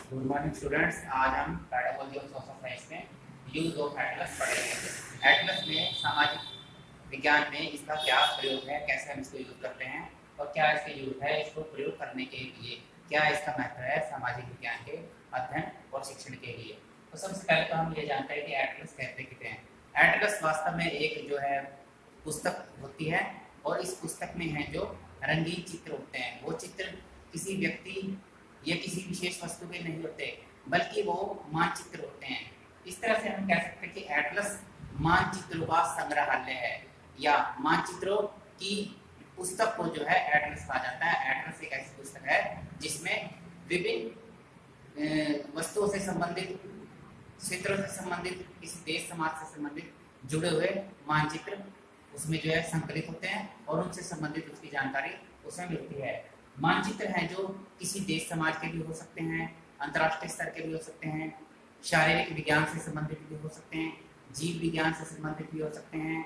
Good morning students. आज हम pedagogy of social science में यूज ऑफ एटलस पढ़ेंगे। एटलस में सामाजिक विज्ञान में इसका क्या प्रयोग है, कैसे हम इसको यूज करते हैं और क्या इसके यूज है, इसको प्रयोग करने के लिए क्या इसका महत्व है सामाजिक विज्ञान के अध्ययन और शिक्षण के लिए। तो सबसे पहले तो हम ये जानते हैं कि एटलस कहते किसे हैं। एटलस वास्तव में एक जो है पुस्तक होती है और इस पुस्तक में है जो रंगीन चित्र होते हैं। वो चित्र किसी व्यक्ति ये किसी विशेष वस्तु के नहीं होते बल्कि वो मानचित्र होते हैं। इस तरह से हम कह सकते हैं कि एटलस मानचित्रों का संग्रहालय है या मानचित्रों की पुस्तक को जो है एटलस कहा जाता है। एटलस एक ऐसी पुस्तक है जिसमें विभिन्न वस्तुओं से संबंधित, क्षेत्रों से संबंधित, किसी देश समाज से संबंधित जुड़े हुए मानचित्र उसमें जो है संकलित होते हैं और उनसे संबंधित उसकी जानकारी उसमें मिलती है। मानचित्र हैं जो किसी देश समाज के भी हो सकते हैं, अंतर्राष्ट्रीय स्तर के भी हो सकते हैं, शारीरिक विज्ञान से संबंधित भी हो सकते हैं, जीव विज्ञान से संबंधित भी हो सकते हैं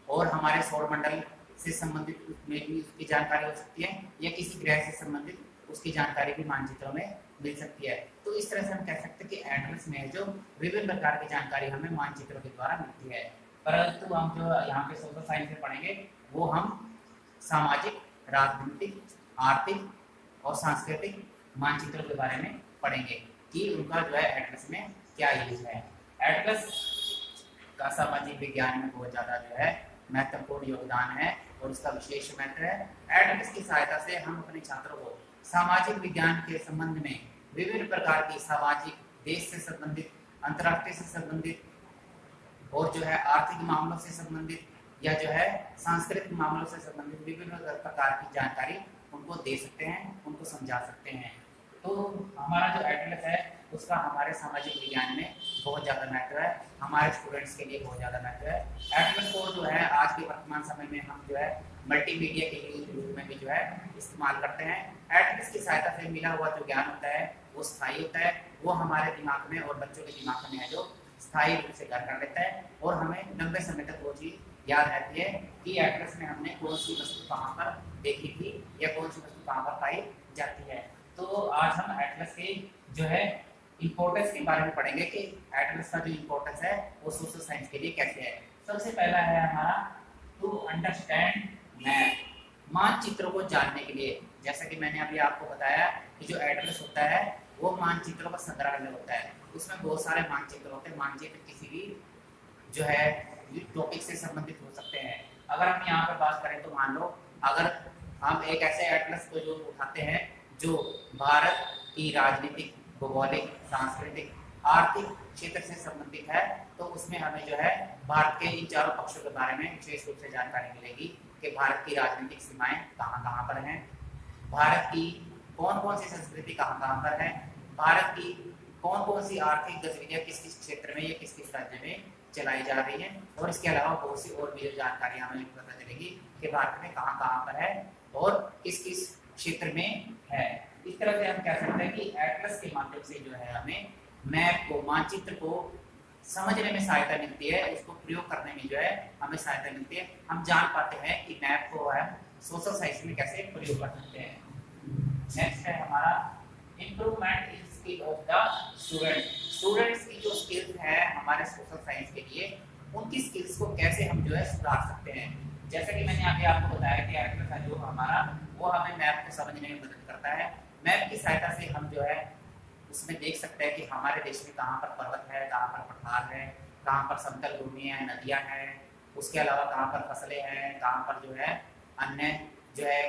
और हमारे सौरमंडल से संबंधित में भी उसकी जानकारी हो सकती है या किसी ग्रह से संबंधित उसकी जानकारी भी मानचित्रों में मिल सकती है। तो इस तरह से हम कह सकते हैं कि एटलस में जो विभिन्न प्रकार की जानकारी हमें मानचित्रों के द्वारा मिलती है। परंतु हम जो यहाँ पे सोशल साइंस में पढ़ेंगे वो हम सामाजिक, राजनीतिक, आर्थिक और सांस्कृतिक मानचित्रों के बारे में पढ़ेंगे कि उनका जो है एटलस में क्या यूज है। एटलस का सामाजिक विज्ञान में बहुत ज़्यादा जो है महत्वपूर्ण योगदान है और उसका विशेष महत्व है। एटलस की सहायता से हम अपने छात्रों को सामाजिक विज्ञान के संबंध में विभिन्न प्रकार की सामाजिक, देश से संबंधित, अंतर्राष्ट्रीय से संबंधित और जो है आर्थिक मामलों से संबंधित या जो है सांस्कृतिक मामलों से संबंधित विभिन्न प्रकार की जानकारी उनको दे सकते हैं, उनको समझा सकते हैं। तो हमारा जो एटलस है उसका हमारे सामाजिक विज्ञान में बहुत ज़्यादा महत्व है, हमारे स्टूडेंट्स के लिए बहुत ज़्यादा महत्व है। एटलस को जो है आज के वर्तमान समय में हम जो है मल्टीमीडिया के रूप में भी जो है इस्तेमाल करते हैं। एटलस की सहायता से मिला हुआ जो ज्ञान होता है वो स्थायी होता है, वो हमारे दिमाग में और बच्चों के दिमाग में है जो स्थायी रूप से घर कर लेता है और हमें लंबे समय तक वो चीज़ याद रहती है कि एटलस में हमने कौन सी वस्तु कहाँ पर देखी थी या कौन सी वस्तु कहाँ पर पाई जाती है। तो आज हम एटलस के जो है इम्पोर्टेंस के बारे में पढ़ेंगे कि एटलस का जो इम्पोर्टेंस है वो सोशल साइंस के लिए कैसे है। सबसे पहला है हमारा टू अंडरस्टैंड मैप, मानचित्रों को जानने के लिए। जैसा कि मैंने अभी आपको बताया कि जो एटलस होता है वो मानचित्रों का संग्रहालय होता है, उसमें बहुत सारे मानचित्र होते हैं। मानचित्र किसी भी जो है टॉपिक से संबंधित हो सकते हैं। अगर हम यहाँ पर बात करें तो मान लो अगर हम एक ऐसे एटलस को जो उठाते हैं जो भारत की राजनीतिक, भौगोलिक, सांस्कृतिक, आर्थिक क्षेत्र से संबंधित है तो उसमें हमें जो है भारत के इन चारों पक्षों के बारे में विशेष रूप से जानकारी मिलेगी कि भारत की राजनीतिक सीमाएं कहाँ कहाँ पर हैं, भारत की कौन कौन सी संस्कृति कहाँ कहाँ पर है, भारत की कौन कौन सी आर्थिक गतिविधियाँ किस किस क्षेत्र में या किस किस राज्य में चलाई जा रही है और इसके अलावा बहुत सी और भी जानकारी हमें पता चलेगी कि भारत में कहाँ कहाँ पर है और किस किस क्षेत्र में है। इस तरह से हम कह सकते हैं कि एटलस के माध्यम से जो है हमें मैप को, मानचित्र को समझने में सहायता मिलती है, उसको प्रयोग करने में जो है हमें सहायता मिलती है। हम जान पाते हैं कि मैप को हम सोशल साइंस में कैसे प्रयोग कर सकते हैं। नेक्स्ट है हमारा improvement in skill of the student. Students की जो स्किल्स है हमारे सोशल साइंस के लिए, उनकी स्किल्स को कैसे हम जो है सुधार सकते हैं। जैसे कि मैंने अभी आपको बताया कि एटलस का जो हमारा वो हमें मैप को समझने में मदद करता है। मैप की सहायता से हम जो है उसमें देख सकते हैं कि हमारे देश में कहाँ पर पर्वत है, कहाँ पर पठार है, कहाँ पर समतल भूमि है, नदियाँ हैं, उसके अलावा कहाँ पर फसलें हैं, कहाँ पर जो है अन्य जो है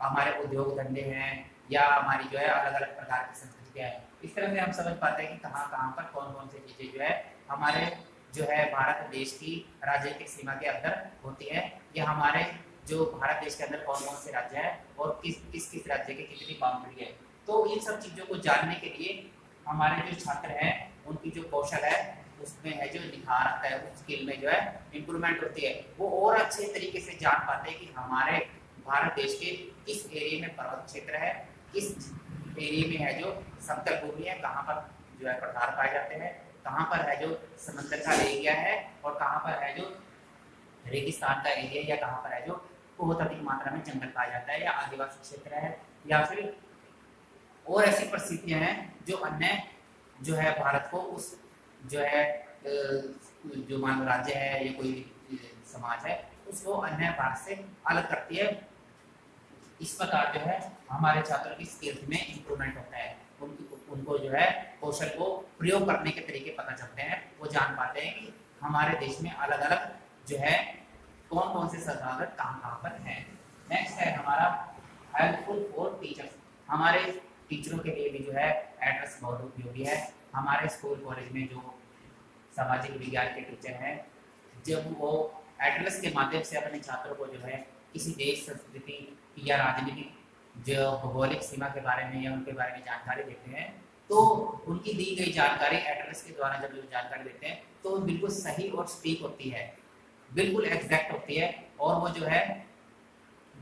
हमारे उद्योग धंधे हैं या हमारी जो है अलग अलग प्रकार की संस्कृतियाँ हैं। इस तरह से हम समझ पाते हैं कि कहाँ कहाँ पर कौन कौन सी चीज़ें जो है हमारे जो है भारत देश की राजनीतिक सीमा के अंदर होती है या हमारे जो भारत देश के अंदर कौन कौन से राज्य है और किस किस राज्य के कितनी बाउंड्री है। तो इन सब चीज़ों को जानने के लिए हमारे जो छात्र हैं उनकी जो कौशल है उसमें है जो निखार आता है, उस स्किल में जो है इम्प्रूवमेंट होती है। वो और अच्छे तरीके से जान पाते हैं कि हमारे भारत देश के किस एरिया में पर्वत क्षेत्र है, किस एरिया में है जो समतल भूमि है, कहाँ पर जो है पठार पाए जाते हैं, कहाँ पर है जो समंदर का एरिया है और कहाँ पर है जो रेगिस्तान का एरिया या कहाँ पर है जो बहुत अधिक मात्रा में जंगल पाया जाता है या आदिवासी क्षेत्र है या फिर और ऐसी परिस्थितियां हैं जो अन्य जो है भारत को उस जो है जो मान लो राज्य है या कोई समाज है उसको अन्य भारत से अलग करती है। इस प्रकार जो है हमारे छात्रों की स्किल्स में इम्प्रूवमेंट होता है, उनको जो है कौशल को प्रयोग करने के तरीके पता चलते हैं, वो जान पाते हैं कि हमारे देश में अलग अलग जो है कौन कौन से संसाधन कहाँ पर हैं। नेक्स्ट है हमारा हेल्पफुल फॉर टीचर्स। हमारे टीचरों के लिए भी जो है एड्रेस बहुत उपयोगी है। हमारे स्कूल कॉलेज में जो सामाजिक विज्ञान के टीचर हैं, जब वो एड्रेस के माध्यम से अपने छात्रों को जो है किसी देश, संस्कृति या राजनीतिक जो भौगोलिक सीमा के बारे में या उनके बारे में जानकारी देते हैं, तो उनकी दी गई जानकारी एड्रेस के द्वारा जब जानकारी देते हैं तो बिल्कुल सही और सटीक होती है, बिल्कुल एग्जैक्ट होती है, और वो जो है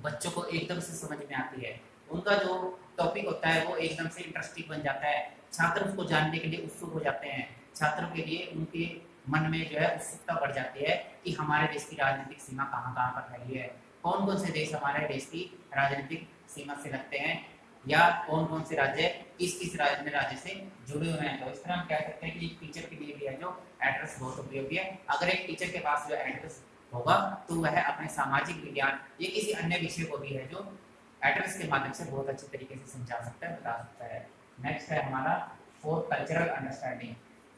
बच्चों को एकदम से समझ में आती है। उनका जो टॉपिक होता है वो एकदम से इंटरेस्टिंग बन जाता है, छात्र उसको जानने के लिए उत्सुक हो जाते हैं, छात्रों के लिए उनके मन में जो है उत्सुकता बढ़ जाती है कि हमारे देश की राजनीतिक सीमा कहाँ कहाँ पर फैली है, कौन कौन से देश हमारे देश की राजनीतिक सीमा से लगते हैं, या कौन कौन से राज्य किस राज्य से जुड़े हुए हैं। तो इस तरह हम कह सकते हैं कि टीचर के लिए भी है जो एड्रेस बहुत उपयोगी है। अगर एक टीचर के पास जो एड्रेस होगा तो वह अपने सामाजिक विज्ञान या किसी अन्य विषय को भी है जो एड्रेस के माध्यम से बहुत अच्छे तरीके से समझा सकता है, बता सकता है। नेक्स्ट है हमारा फॉर कल्चरल अंडरस्टैंडिंग,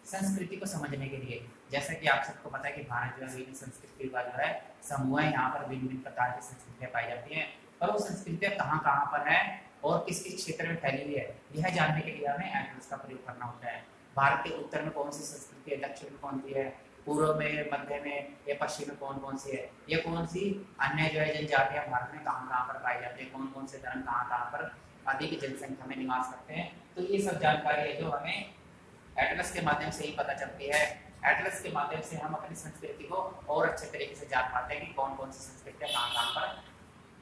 संस्कृति को समझने के लिए। जैसा कि आप सबको पता है कि भारत जो है विभिन्न संस्कृति का जो है समूह है, यहाँ पर भिन्न भिन्न प्रकार की संस्कृतियाँ पाई जाती हैं, और वो संस्कृतियाँ कहाँ कहाँ पर है और किस किस क्षेत्र में फैली हुई है, यह जानने के लिए हमें एड्रेस का प्रयोग करना होता है। भारत के उत्तर में कौन सी संस्कृति है, दक्षिण में कौन सी है, पूर्व में, मध्य में या पश्चिम में कौन कौन सी है, या कौन सी अन्य जो है जनजातियाँ भारत में कहाँ कहाँ पर पाई जाती है, कौन कौन से धर्म कहाँ कहाँ पर अधिक जनसंख्या में निवास करते हैं। तो ये सब जानकारी है जो हमें एटलस के माध्यम से ही पता चलती है। एटलस के माध्यम से हम अपनी संस्कृति को और अच्छे तरीके से जान पाते हैं कि कौन कौन सी संस्कृतियाँ कहाँ पर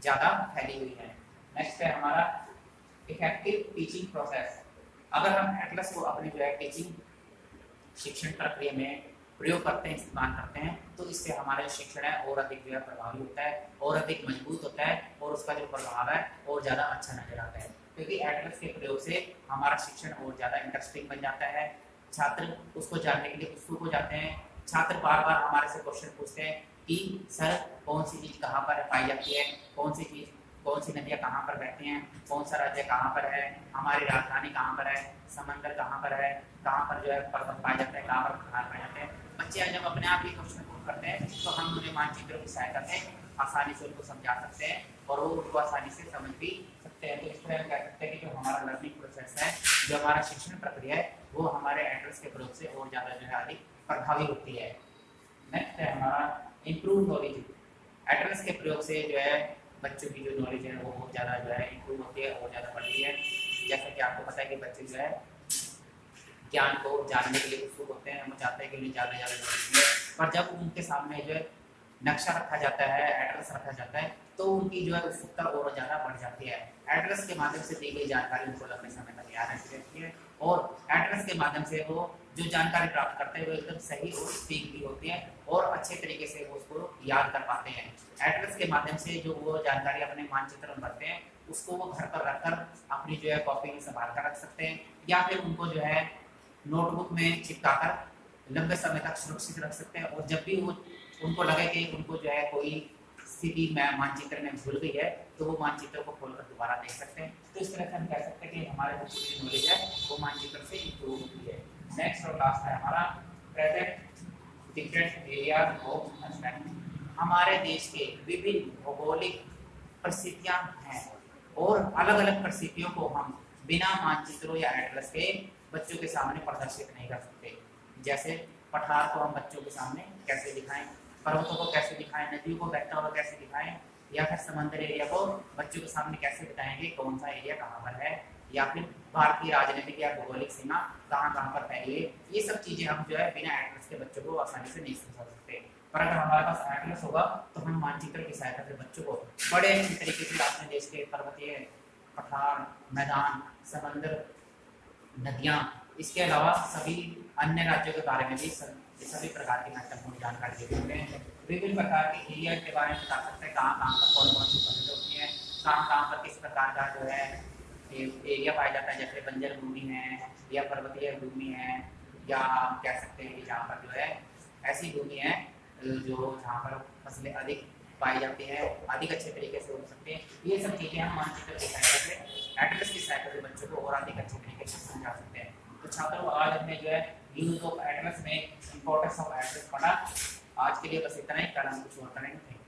ज़्यादा फैली हुई है। नेक्स्ट है हमारा इफेक्टिव टीचिंग प्रोसेस। अगर हम एटलस को अपनी जो है टीचिंग शिक्षण प्रक्रिया में प्रयोग करते हैं, इस्तेमाल करते हैं, तो इससे हमारा शिक्षण है और अधिक जो है प्रभावी होता है और अधिक मजबूत होता है, और उसका जो प्रभाव है और ज़्यादा अच्छा नजर आता है, क्योंकि एटलस के प्रयोग से हमारा शिक्षण और ज़्यादा इंटरेस्टिंग बन जाता है। छात्र उसको जानने के लिए उत्सुक हो जाते हैं। छात्र बार बार हमारे से क्वेश्चन पूछते हैं कि सर कौन सी चीज़ कहाँ पर पाई जाती है, कौन सी चीज़, कौन सी नदियाँ कहाँ पर बहती हैं, कौन सा राज्य कहाँ पर है, हमारी राजधानी कहाँ पर है, समंदर कहाँ पर है, कहाँ पर जो है पर्वत पाए जाते हैं, कहाँ पर पहाड़ पाए जाते हैं। बच्चे जब अपने आप ही क्वेश्चन पूछ करते हैं तो हम उन्हें मानचित्रों की सहायता से आसानी से उनको समझा सकते हैं और वो उनको आसानी से समझ भी सकते हैं। तो इस तरह हम कह सकते हैं कि जो हमारा लर्निंग प्रोसेस है, जो हमारा शिक्षण प्रक्रिया है, वो हमारे एड्रेस के प्रयोग से और ज़्यादा जो है अधिक प्रभावी होती है। नेक्स्ट है हमारा इम्प्रूव नॉलेज। एड्रेस के प्रयोग से जो है बच्चों की जो नॉलेज है वो बहुत ज़्यादा जो है इम्प्रूव होती है और ज़्यादा बढ़ती है। जैसा कि आपको पता है कि बच्चे जो है ज्ञान को जानने के लिए उत्सुक होते हैं, वो चाहते हैं कि उन्हें ज़्यादा ज़्यादा नॉलेज मिले, पर जब उनके सामने जो है नक्शा रखा जाता है, एड्रेस रखा जाता है, तो उनकी जो है उत्सुकता और ज़्यादा बढ़ जाती है। एड्रेस के माध्यम से दी गई जानकारी उनको लंबे समय तक याद रहती है, और एड्रेस के माध्यम से वो जो जानकारी प्राप्त करते हैं वो एकदम सही और ठीक भी होती है और अच्छे तरीके से वो उसको याद कर पाते हैं। एड्रेस के माध्यम से जो वो जानकारी अपने मानचित्र में भरते हैं उसको वो घर पर रखकर अपनी जो है कॉपी में संभाल कर रख सकते हैं, या फिर उनको जो है नोटबुक में चिपकाकर लंबे समय तक सुरक्षित रख सकते हैं, और जब भी वो उनको लगे कि उनको जो है कोई स्थिति में मानचित्र में भूल गई है तो वो मानचित्र को खोलकर दोबारा देख सकते हैं। तो इस तरह से हम कह सकते हैं कि हमारे बच्चों की नॉलेज है वो मानचित्र से इम्प्रूव होती है। नेक्स्ट और लास्ट है हमारा present different areas of understanding. हमारे देश के विभिन्न भौगोलिक परिस्थितियाँ हैं और अलग अलग परिस्थितियों को हम बिना मानचित्रों या एटलस के बच्चों के सामने प्रदर्शित नहीं कर सकते। जैसे पठार को हम बच्चों के सामने कैसे दिखाएं, पर्वतों को कैसे दिखाएं, नदियों को बहता हुआ कैसे दिखाएं, या फिर समंदर एरिया को बच्चों के सामने कैसे बताएंगे कौन सा एरिया कहाँ पर है, या फिर भारतीय राजनीतिक या भौगोलिक सीमा कहाँ कहाँ पर फैली है। ये सब चीज़ें हम जो है बिना एटलस के बच्चों को आसानी से नहीं समझा सकते। पर अगर हमारे पास एटलस होगा तो हम मानचित्र की सहायता से बच्चों को बड़े अच्छी तरीके से अपने देश के पर्वतीय पठार, मैदान, समंदर, नदियाँ, इसके अलावा सभी अन्य राज्यों के बारे में भी सभी प्रकार की महत्वपूर्ण जानकारी दे सकते हैं। विभिन्न प्रकार के एरिया के बारे में बता सकते हैं, कहाँ कहाँ पर कौन कौन सी फसल होती है, कहाँ कहाँ पर किस प्रकार का जो है एरिया पाया जाता है, जैसे बंजर भूमि है या पर्वतीय भूमि है, या हम कह सकते हैं कि जहाँ पर जो है ऐसी भूमि है जो जहाँ पर फसलें अधिक पाई जाती है, अधिक अच्छे तरीके से हो सकते हैं। ये सब चीज़ें हम मानचित्र की सहायता से, एटलस की सहायता से बच्चों को और अधिक अच्छे तरीके से समझा सकते हैं। तो छात्रों, आज हमने जो है यूज ऑफ एटलस में इम्पोर्टेंस ऑफ एटलस पढ़ा। आज के लिए बस इतना ही, कल हम कुछ और करेंगे।